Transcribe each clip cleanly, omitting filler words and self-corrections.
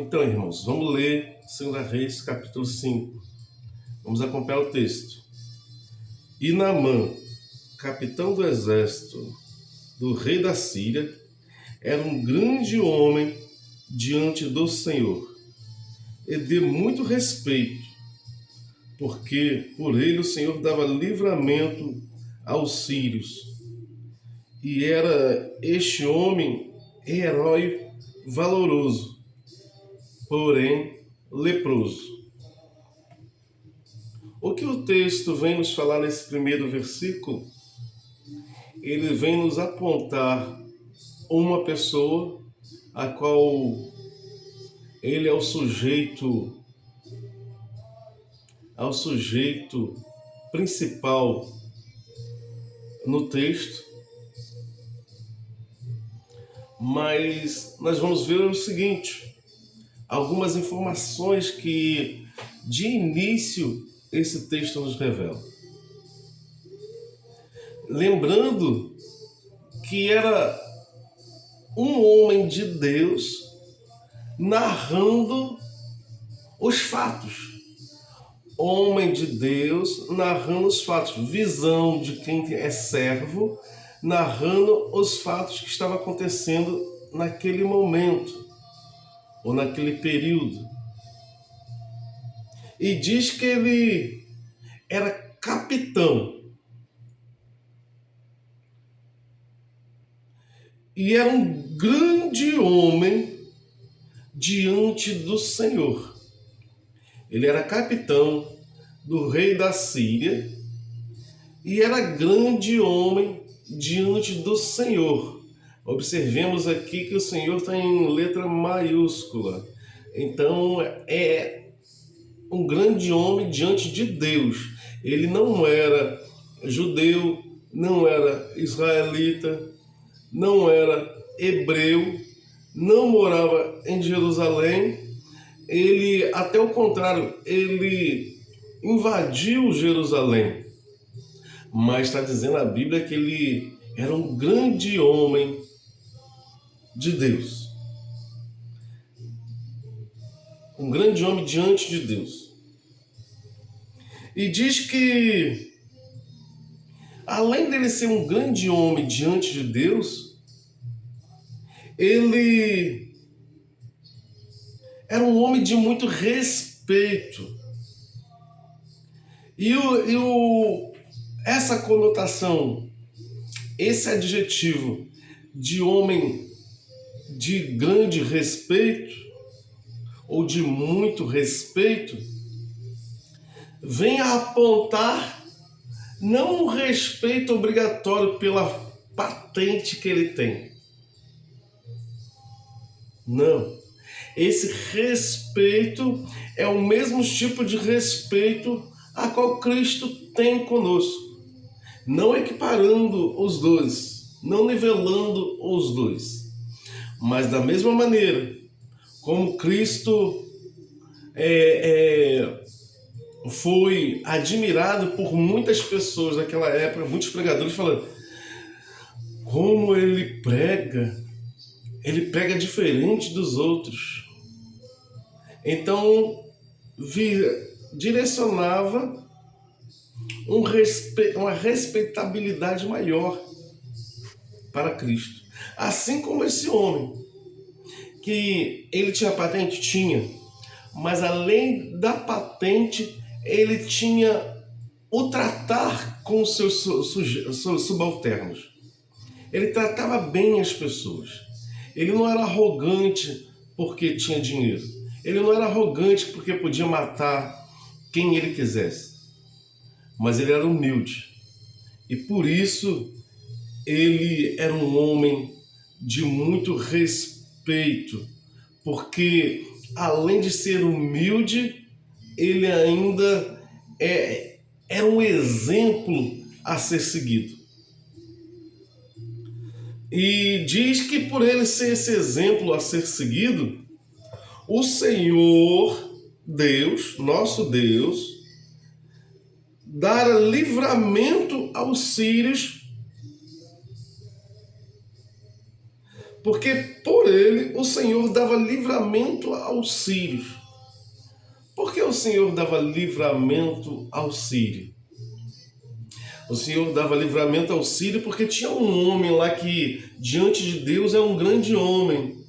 Então, irmãos, vamos ler 2 Reis, capítulo 5. Vamos acompanhar o texto. E Naamã, capitão do exército do rei da Síria, era um grande homem diante do Senhor, e de muito respeito, porque por ele o Senhor dava livramento aos sírios. E era este homem herói valoroso, porém leproso. O que o texto vem nos falar nesse primeiro versículo? Ele vem nos apontar uma pessoa a qual ele é o sujeito principal no texto, mas nós vamos ver o seguinte: algumas informações que de início esse texto nos revela. Lembrando que era um homem de Deus narrando os fatos. Homem de Deus narrando os fatos. Visão de quem é servo, narrando os fatos que estavam acontecendo naquele momento, ou naquele período. E diz que ele era capitão. E era um grande homem diante do Senhor. Ele era capitão do rei da Síria e era grande homem diante do Senhor. Observemos aqui que o Senhor está em letra maiúscula. Então é um grande homem diante de Deus. Ele não era judeu, não era israelita, não era hebreu, não morava em Jerusalém. Ele, até o contrário, ele invadiu Jerusalém. Mas está dizendo a Bíblia que ele era um grande homem de Deus. Um grande homem diante de Deus. E diz que, além dele ser um grande homem diante de Deus, ele era um homem de muito respeito. Essa conotação, esse adjetivo de homem de grande respeito, ou de muito respeito, vem a apontar não um respeito obrigatório pela patente que ele tem. Não. Esse respeito é o mesmo tipo de respeito a qual Cristo tem conosco. Não equiparando os dois, não nivelando os dois. Mas da mesma maneira, como Cristo foi admirado por muitas pessoas naquela época, muitos pregadores falando, como ele prega diferente dos outros. Então, direcionava uma respeitabilidade maior para Cristo. Assim como esse homem, que ele tinha patente? Tinha. Mas além da patente, ele tinha o tratar com os seus subalternos. Ele tratava bem as pessoas. Ele não era arrogante porque tinha dinheiro. Ele não era arrogante porque podia matar quem ele quisesse. Mas ele era humilde. E por isso ele era um homem de muito respeito. Porque além de ser humilde, ele ainda era um exemplo a ser seguido. E diz que por ele ser esse exemplo a ser seguido, o Senhor Deus, nosso Deus, dara livramento aos sírios Porque por ele o Senhor dava livramento aos sírios. Por que o Senhor dava livramento ao sírio? O Senhor dava livramento ao sírio porque tinha um homem lá que, diante de Deus, é um grande homem.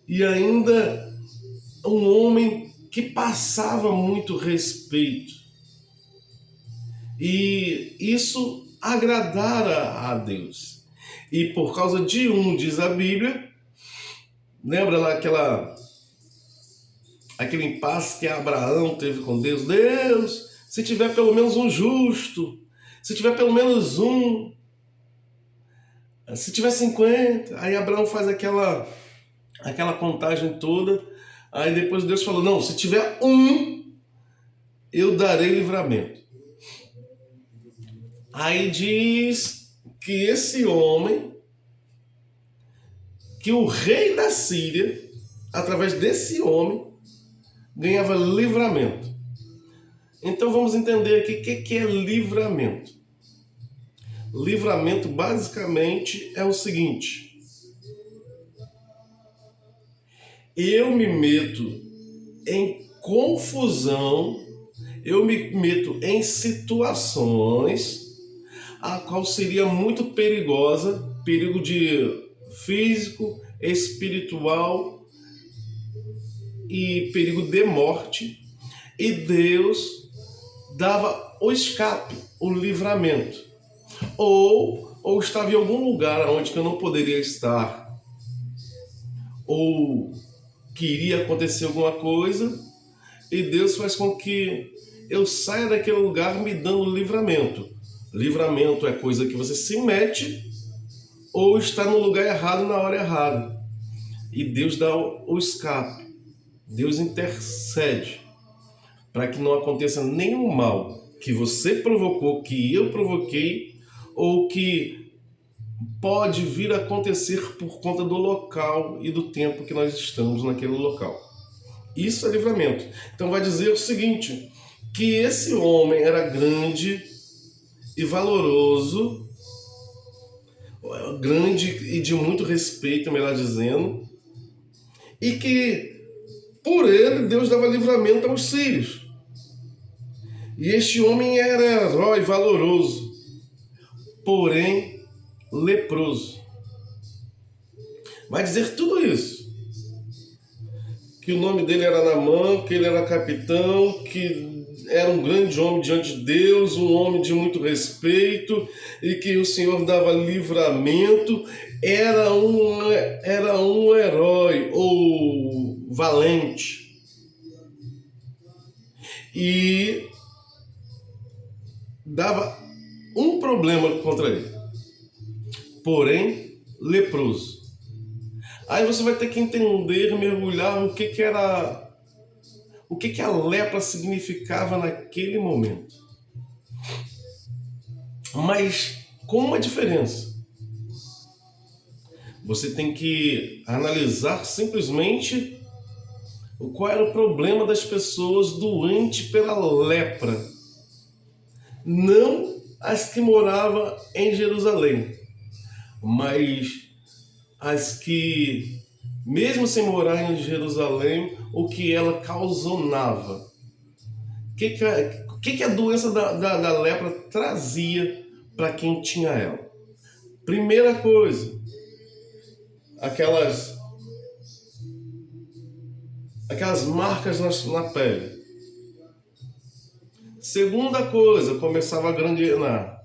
E ainda um homem que passava muito respeito. E isso agradara a Deus. E por causa de diz a Bíblia, lembra lá aquele impasse que Abraão teve com Deus? Deus, se tiver pelo menos um justo, se tiver pelo menos um, se tiver 50, aí Abraão faz aquela contagem toda, aí depois Deus falou, não, se tiver um, eu darei livramento. Aí diz que esse homem, que o rei da Síria, através desse homem, ganhava livramento. Então vamos entender aqui o que é livramento. Livramento basicamente é o seguinte: eu me meto em confusão, eu me meto em situações a qual seria muito perigosa, perigo de físico, espiritual e perigo de morte, e Deus dava o escape, o livramento. Ou estava em algum lugar onde eu não poderia estar, ou que iria acontecer alguma coisa, e Deus faz com que eu saia daquele lugar me dando livramento. Livramento é coisa que você se mete ou está no lugar errado na hora errada. E Deus dá o escape. Deus intercede para que não aconteça nenhum mal que você provocou, que eu provoquei, ou que pode vir a acontecer por conta do local e do tempo que nós estamos naquele local. Isso é livramento. Então vai dizer o seguinte, que esse homem era grande e valoroso, grande e de muito respeito, melhor dizendo, e que por ele Deus dava livramento aos sírios. E este homem era herói valoroso, porém leproso. Vai dizer tudo isso. Que o nome dele era Naamã, que ele era capitão, que era um grande homem diante de Deus, um homem de muito respeito, e que o Senhor dava livramento, era um herói ou valente. E dava um problema contra ele, porém leproso. Aí você vai ter que entender, mergulhar o que a lepra significava naquele momento. Mas com uma diferença. Você tem que analisar simplesmente qual era o problema das pessoas doentes pela lepra. Não as que moravam em Jerusalém, mas as que, mesmo sem morar em Jerusalém, o que ela causonava. O que a doença da lepra trazia para quem tinha ela? Primeira coisa, aquelas marcas na pele. Segunda coisa, começava a gangrenar,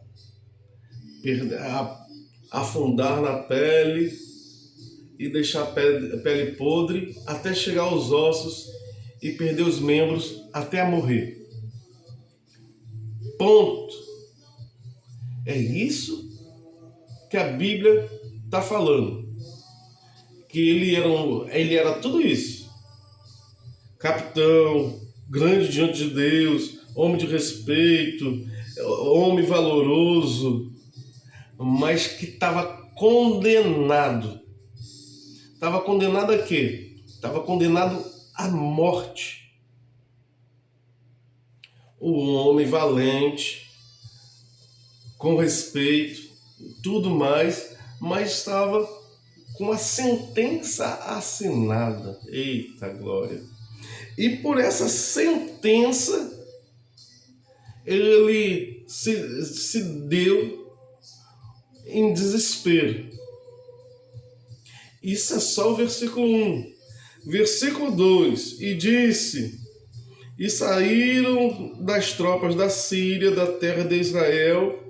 afundar na pele e deixar a pele podre até chegar aos ossos e perder os membros até morrer. Ponto. É isso que a Bíblia está falando. Que ele era tudo isso. Capitão, grande diante de Deus, homem de respeito, homem valoroso, mas que estava condenado. Estava condenado a quê? Estava condenado à morte. Um homem valente, com respeito, tudo mais, mas estava com a sentença assinada. Eita glória! E por essa sentença, ele se deu em desespero. Isso é só o versículo 1. Versículo 2. E disse: e saíram das tropas da Síria, da terra de Israel,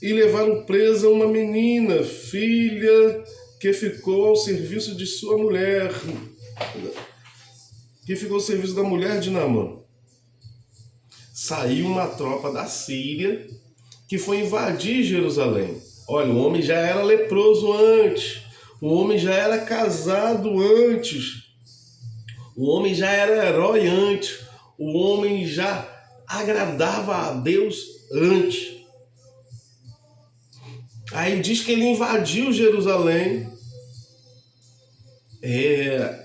e levaram presa uma menina, filha, que ficou ao serviço de sua mulher, que ficou ao serviço da mulher de Naamã. Saiu uma tropa da Síria que foi invadir Jerusalém. Olha, o homem já era leproso antes, o homem já era casado antes, o homem já era herói antes, o homem já agradava a Deus antes. Aí diz que ele invadiu Jerusalém.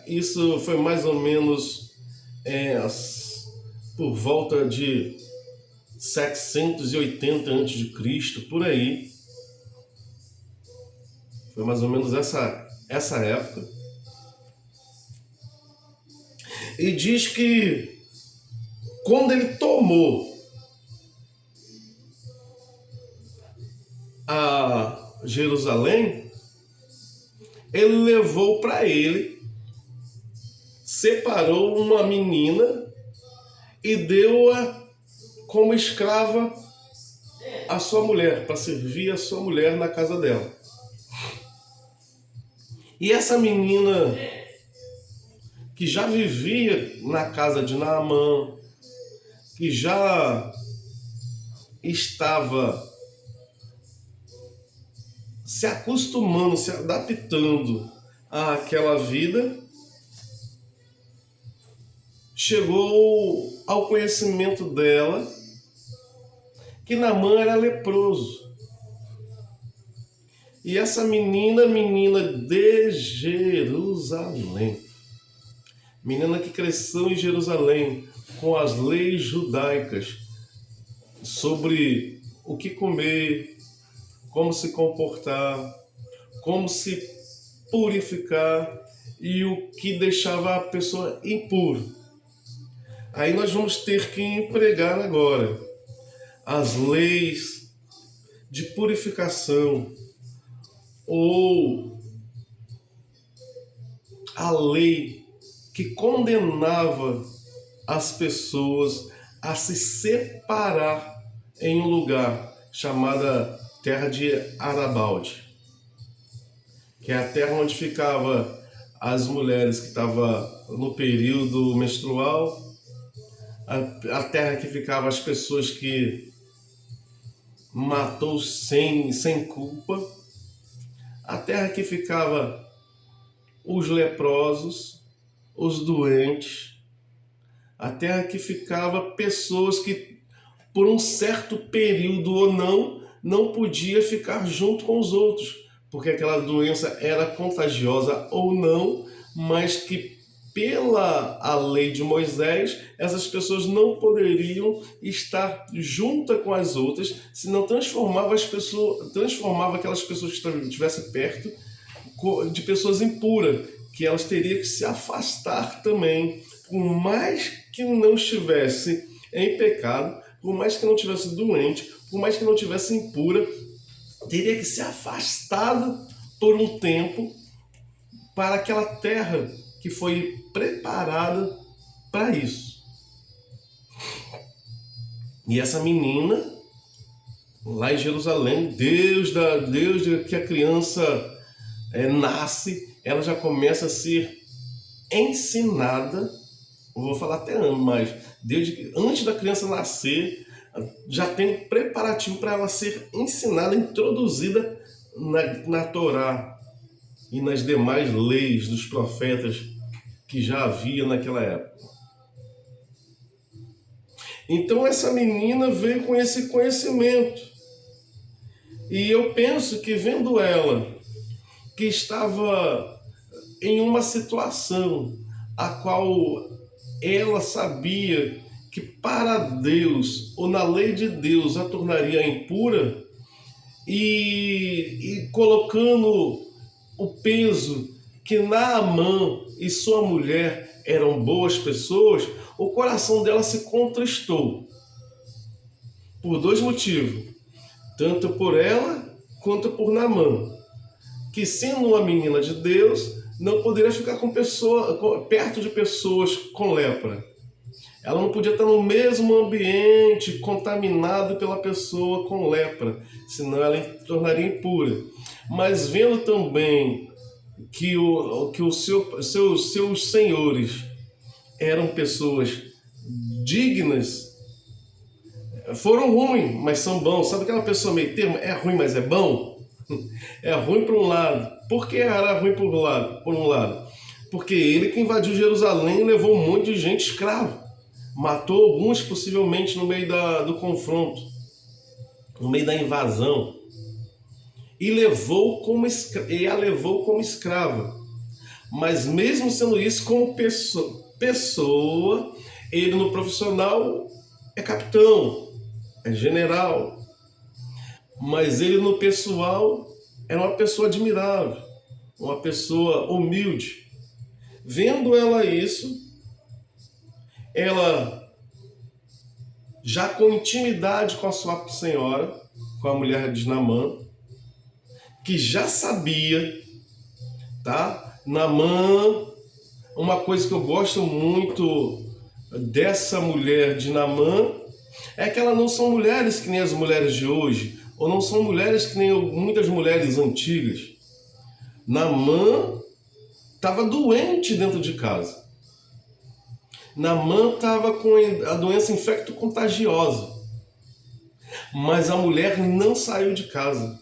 Isso foi mais ou menos por volta de 780 a.C., por aí. Foi mais ou menos essa época. E diz que quando ele tomou a Jerusalém, ele levou para ele, separou uma menina e deu-a como escrava à sua mulher, para servir a sua mulher na casa dela. E essa menina, que já vivia na casa de Naamã, que já estava se acostumando, se adaptando àquela vida, chegou ao conhecimento dela que Naamã era leproso. E essa menina de Jerusalém, menina que cresceu em Jerusalém com as leis judaicas sobre o que comer, como se comportar, como se purificar e o que deixava a pessoa impura. Aí nós vamos ter que empregar agora as leis de purificação ou a lei que condenava as pessoas a se separar em um lugar chamada terra de Arabalde, que é a terra onde ficava as mulheres que estavam no período menstrual, a terra que ficava as pessoas que matou sem culpa, a terra que ficava os leprosos, os doentes, a terra que ficava pessoas que por um certo período ou não podia ficar junto com os outros, porque aquela doença era contagiosa ou não, mas que pela a lei de Moisés, essas pessoas não poderiam estar juntas com as outras, senão transformava aquelas pessoas que estivessem perto de pessoas impuras, que elas teriam que se afastar também, por mais que não estivesse em pecado, por mais que não estivesse doente, por mais que não estivesse impura, teria que ser afastado por um tempo para aquela terra que foi preparada para isso. E essa menina, lá em Jerusalém, Deus que a criança nasce, ela já começa a ser ensinada, eu vou falar até mais, antes da criança nascer, já tem um preparativo para ela ser ensinada, introduzida na Torá e nas demais leis dos profetas que já havia naquela época. Então essa menina veio com esse conhecimento. E eu penso que vendo ela, que estava em uma situação a qual ela sabia que para Deus, ou na lei de Deus, a tornaria impura, e colocando o peso que Naamã e sua mulher eram boas pessoas, o coração dela se contristou por dois motivos, tanto por ela quanto por Naamã, que sendo uma menina de Deus, não poderia ficar perto de pessoas com lepra. Ela não podia estar no mesmo ambiente contaminado pela pessoa com lepra, senão ela se tornaria impura. Mas vendo também que seus senhores eram pessoas dignas, foram ruins, mas são bons. Sabe aquela pessoa meio termo? É ruim, mas é bom? É ruim por um lado. Por que era ruim por um lado? Porque ele que invadiu Jerusalém levou um monte de gente escravo. Matou alguns possivelmente no meio do confronto, no meio da invasão. E a levou como escrava. Mas mesmo sendo isso, como pessoa, ele no profissional é capitão, é general. Mas ele no pessoal era uma pessoa admirável, uma pessoa humilde. Vendo ela isso, ela já com intimidade com a sua senhora, com a mulher de Naamã, que já sabia, tá? Naamã, uma coisa que eu gosto muito dessa mulher de Naamã é que elas não são mulheres que nem as mulheres de hoje, ou não são mulheres que nem muitas mulheres antigas. Naamã estava doente dentro de casa. Naamã estava com a doença infecto-contagiosa, mas a mulher não saiu de casa.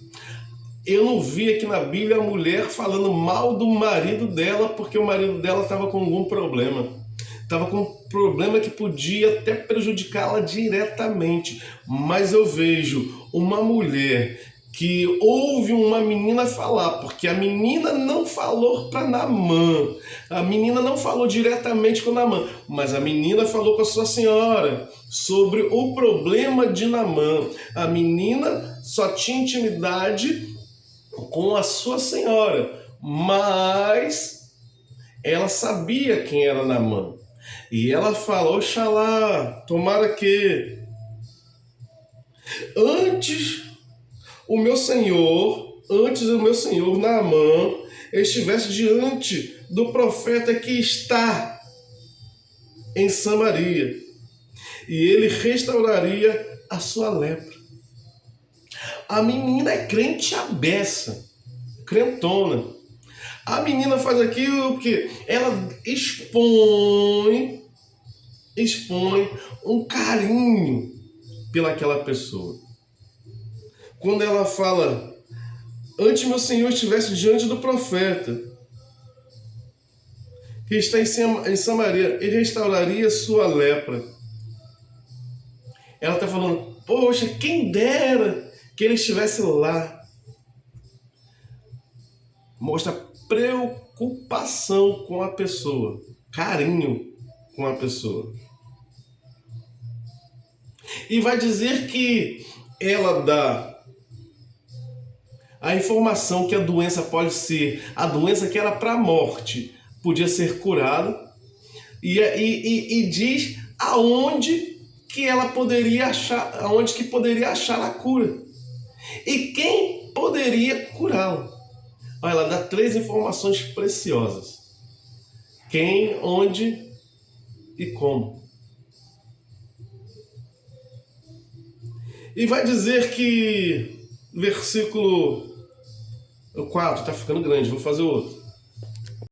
Eu não vi aqui na Bíblia a mulher falando mal do marido dela porque o marido dela estava com algum problema. Estava com um problema que podia até prejudicá-la diretamente. Mas eu vejo uma mulher que ouve uma menina falar, porque a menina não falou para Naamã, a menina não falou diretamente com Naamã, mas a menina falou com a sua senhora sobre o problema de Naamã. A menina só tinha intimidade com a sua senhora, mas ela sabia quem era Naamã. E ela fala: Oxalá, tomara que antes o meu senhor Naamã estivesse diante do profeta que está em Samaria, e ele restauraria a sua lepra. A menina é crente à beça, crentona. A menina faz aquilo que ela expõe um carinho pelaquela pessoa. Quando ela fala: antes meu Senhor estivesse diante do profeta que está em Samaria, ele restauraria sua lepra. Ela está falando: poxa, quem dera que ele estivesse lá. Mostra preocupação com a pessoa, carinho com a pessoa. E vai dizer que ela dá a informação que a doença pode ser, a doença que era para a morte, podia ser curada, e diz aonde que ela poderia achar, aonde que poderia achar a cura. E quem poderia curá-la. Olha, ela dá 3 informações preciosas: quem, onde e como. E vai dizer que, versículo 4, está ficando grande, vou fazer outro.